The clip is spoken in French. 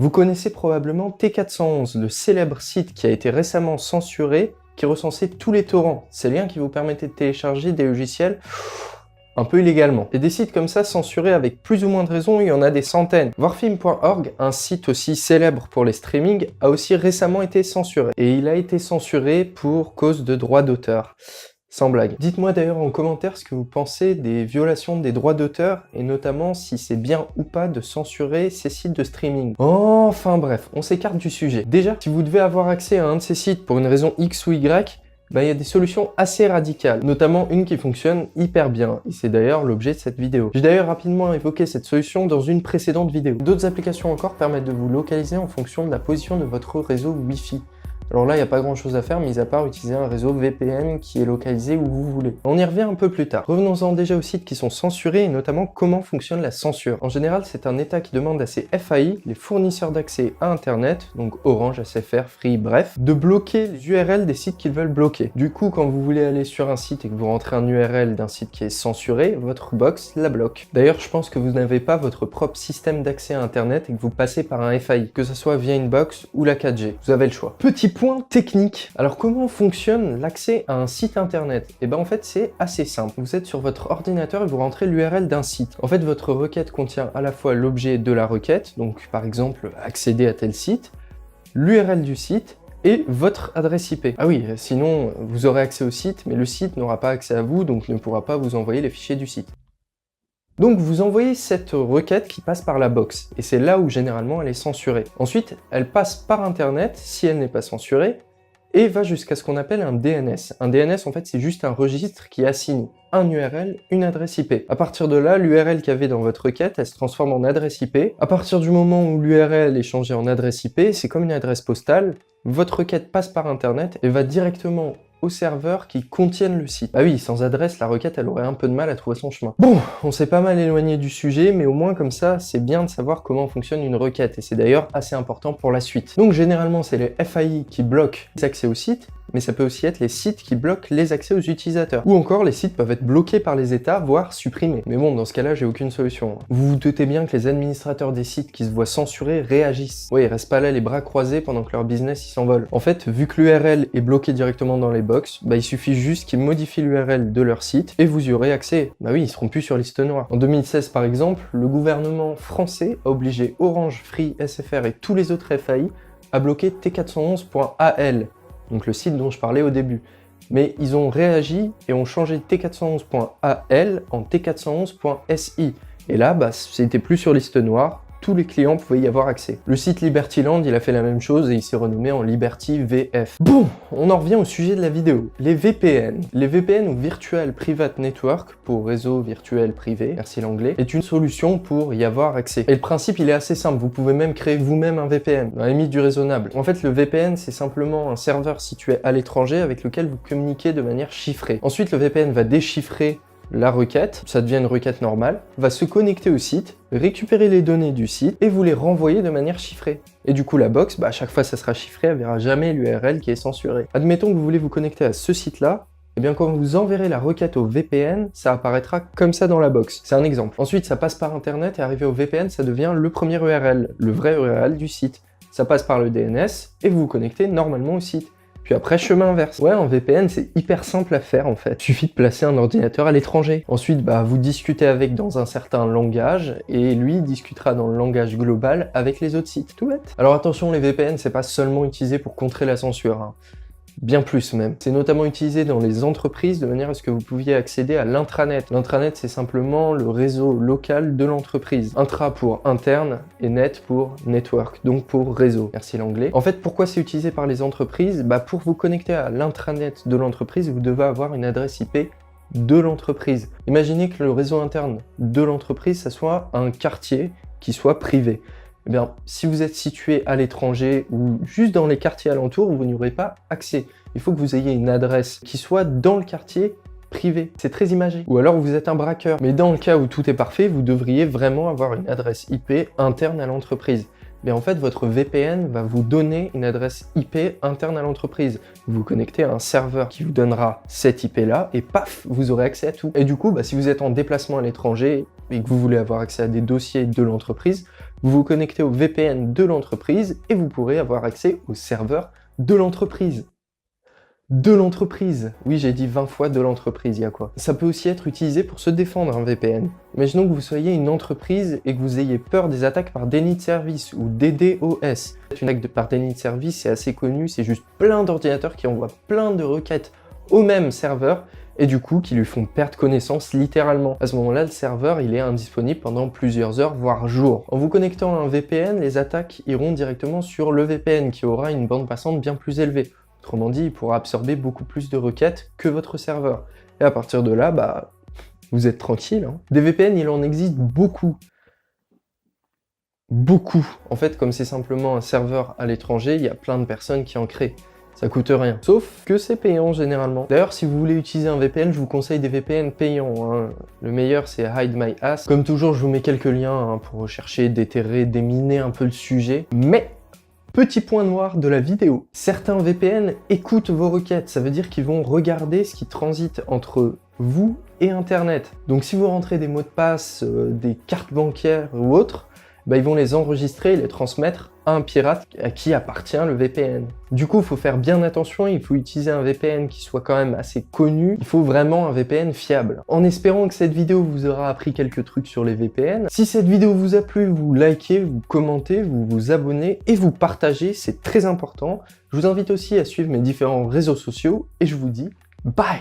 Vous connaissez probablement T411, le célèbre site qui a été récemment censuré, qui recensait tous les torrents, ces liens qui vous permettaient de télécharger des logiciels un peu illégalement. Et des sites comme ça censurés avec plus ou moins de raisons, il y en a des centaines. Warfilm.org, un site aussi célèbre pour les streamings, a aussi récemment été censuré. Et il a été censuré pour cause de droits d'auteur. Sans blague. Dites-moi d'ailleurs en commentaire ce que vous pensez des violations des droits d'auteur et notamment si c'est bien ou pas de censurer ces sites de streaming. Enfin bref, on s'écarte du sujet. Déjà, si vous devez avoir accès à un de ces sites pour une raison X ou Y, il y a des solutions assez radicales, notamment une qui fonctionne hyper bien, et c'est d'ailleurs l'objet de cette vidéo. J'ai d'ailleurs rapidement évoqué cette solution dans une précédente vidéo. D'autres applications encore permettent de vous localiser en fonction de la position de votre réseau Wi-Fi. Alors là, il n'y a pas grand chose à faire, mis à part utiliser un réseau VPN qui est localisé où vous voulez. On y revient un peu plus tard. Revenons-en déjà aux sites qui sont censurés et notamment comment fonctionne la censure. En général, c'est un État qui demande à ses FAI, les fournisseurs d'accès à Internet, donc Orange, SFR, Free, bref, de bloquer les URL des sites qu'ils veulent bloquer. Du coup, quand vous voulez aller sur un site et que vous rentrez un URL d'un site qui est censuré, votre box la bloque. D'ailleurs, je pense que vous n'avez pas votre propre système d'accès à Internet et que vous passez par un FAI, que ce soit via une box ou la 4G. Vous avez le choix. Petit point technique. Alors comment fonctionne l'accès à un site internet? En fait c'est assez simple. Vous êtes sur votre ordinateur et vous rentrez l'URL d'un site. En fait votre requête contient à la fois l'objet de la requête, donc par exemple accéder à tel site, l'URL du site et votre adresse IP. Ah oui, sinon vous aurez accès au site mais le site n'aura pas accès à vous donc ne pourra pas vous envoyer les fichiers du site. Donc vous envoyez cette requête qui passe par la box, et c'est là où généralement elle est censurée. Ensuite, elle passe par internet, si elle n'est pas censurée, et va jusqu'à ce qu'on appelle un DNS. Un DNS, en fait, c'est juste un registre qui assigne un URL, une adresse IP. À partir de là, l'URL qu'il y avait dans votre requête, elle se transforme en adresse IP. À partir du moment où l'URL est changée en adresse IP, c'est comme une adresse postale, votre requête passe par internet et va directement aux serveurs qui contiennent le site. Ah oui, sans adresse, la requête, elle aurait un peu de mal à trouver son chemin. Bon, on s'est pas mal éloigné du sujet, mais au moins comme ça, c'est bien de savoir comment fonctionne une requête, et c'est d'ailleurs assez important pour la suite. Donc généralement, c'est les FAI qui bloquent les accès au site, mais ça peut aussi être les sites qui bloquent les accès aux utilisateurs. Ou encore, les sites peuvent être bloqués par les États, voire supprimés. Mais bon, dans ce cas-là, j'ai aucune solution. Vous vous doutez bien que les administrateurs des sites qui se voient censurés réagissent. Oui, ils restent pas là les bras croisés pendant que leur business il s'envole. En fait, vu que l'URL est bloqué directement dans les box, il suffit juste qu'ils modifient l'URL de leur site et vous y aurez accès. Bah oui, ils seront plus sur liste noire. En 2016, par exemple, le gouvernement français a obligé Orange, Free, SFR et tous les autres FAI à bloquer T411.al. Donc le site dont je parlais au début. Mais ils ont réagi et ont changé T411.al en T411.si. Et là, c'était plus sur liste noire, tous les clients pouvaient y avoir accès. Le site Libertyland, il a fait la même chose et il s'est renommé en Liberty VF. Bon, on en revient au sujet de la vidéo. Les VPN. Les VPN ou Virtual Private Network, pour réseau virtuel privé, merci l'anglais, est une solution pour y avoir accès. Et le principe, il est assez simple. Vous pouvez même créer vous-même un VPN, dans la limite du raisonnable. En fait, le VPN, c'est simplement un serveur situé à l'étranger avec lequel vous communiquez de manière chiffrée. Ensuite, le VPN va déchiffrer la requête, ça devient une requête normale, va se connecter au site, récupérer les données du site et vous les renvoyer de manière chiffrée. Et du coup la box, à chaque fois ça sera chiffré, elle verra jamais l'URL qui est censurée. Admettons que vous voulez vous connecter à ce site-là, quand vous enverrez la requête au VPN, ça apparaîtra comme ça dans la box. C'est un exemple. Ensuite, ça passe par internet et arrivé au VPN, ça devient le premier URL, le vrai URL du site. Ça passe par le DNS et vous vous connectez normalement au site. Puis après, chemin inverse. Ouais, en VPN, c'est hyper simple à faire en fait. Il suffit de placer un ordinateur à l'étranger. Ensuite, vous discutez avec dans un certain langage, et lui discutera dans le langage global avec les autres sites. Tout bête. Alors attention, les VPN, c'est pas seulement utilisé pour contrer la censure. Bien plus même. C'est notamment utilisé dans les entreprises de manière à ce que vous pouviez accéder à l'intranet. L'intranet, c'est simplement le réseau local de l'entreprise. Intra pour interne et net pour network, donc pour réseau. Merci l'anglais. En fait, pourquoi c'est utilisé par les entreprises? Pour vous connecter à l'intranet de l'entreprise, vous devez avoir une adresse IP de l'entreprise. Imaginez que le réseau interne de l'entreprise, ça soit un quartier qui soit privé. Si vous êtes situé à l'étranger ou juste dans les quartiers alentours, vous n'y aurez pas accès. Il faut que vous ayez une adresse qui soit dans le quartier privé. C'est très imagé. Ou alors vous êtes un braqueur. Mais dans le cas où tout est parfait, vous devriez vraiment avoir une adresse IP interne à l'entreprise. En fait, votre VPN va vous donner une adresse IP interne à l'entreprise. Vous vous connectez à un serveur qui vous donnera cette IP-là et paf, vous aurez accès à tout. Et du coup, si vous êtes en déplacement à l'étranger et que vous voulez avoir accès à des dossiers de l'entreprise, Vous vous connectez au VPN de l'entreprise et vous pourrez avoir accès au serveur de l'entreprise. De l'entreprise. Oui, j'ai dit 20 fois de l'entreprise, il y a quoi. Ça peut aussi être utilisé pour se défendre, un VPN. Imaginons que vous soyez une entreprise et que vous ayez peur des attaques par déni de service ou DDoS. Une attaque par déni de service, c'est assez connu, c'est juste plein d'ordinateurs qui envoient plein de requêtes au même serveur et du coup qui lui font perdre connaissance littéralement. À ce moment-là, le serveur il est indisponible pendant plusieurs heures, voire jours. En vous connectant à un VPN, les attaques iront directement sur le VPN qui aura une bande passante bien plus élevée. Autrement dit, il pourra absorber beaucoup plus de requêtes que votre serveur. Et à partir de là, bah, vous êtes tranquille. Hein. Des VPN, il en existe beaucoup. Beaucoup. En fait, comme c'est simplement un serveur à l'étranger, il y a plein de personnes qui en créent. Ça coûte rien. Sauf que c'est payant généralement. D'ailleurs, si vous voulez utiliser un VPN, je vous conseille des VPN payants. Hein. Le meilleur, c'est Hide My Ass. Comme toujours, je vous mets quelques liens hein, pour rechercher, déterrer, déminer un peu le sujet. Mais petit point noir de la vidéo. Certains VPN écoutent vos requêtes. Ça veut dire qu'ils vont regarder ce qui transite entre vous et Internet. Donc si vous rentrez des mots de passe, des cartes bancaires ou autres, bah, ils vont les enregistrer et les transmettre à un pirate à qui appartient le VPN. Du coup, il faut faire bien attention, il faut utiliser un VPN qui soit quand même assez connu, il faut vraiment un VPN fiable. En espérant que cette vidéo vous aura appris quelques trucs sur les VPN, si cette vidéo vous a plu, vous likez, vous commentez, vous vous abonnez et vous partagez, c'est très important. Je vous invite aussi à suivre mes différents réseaux sociaux et je vous dis bye!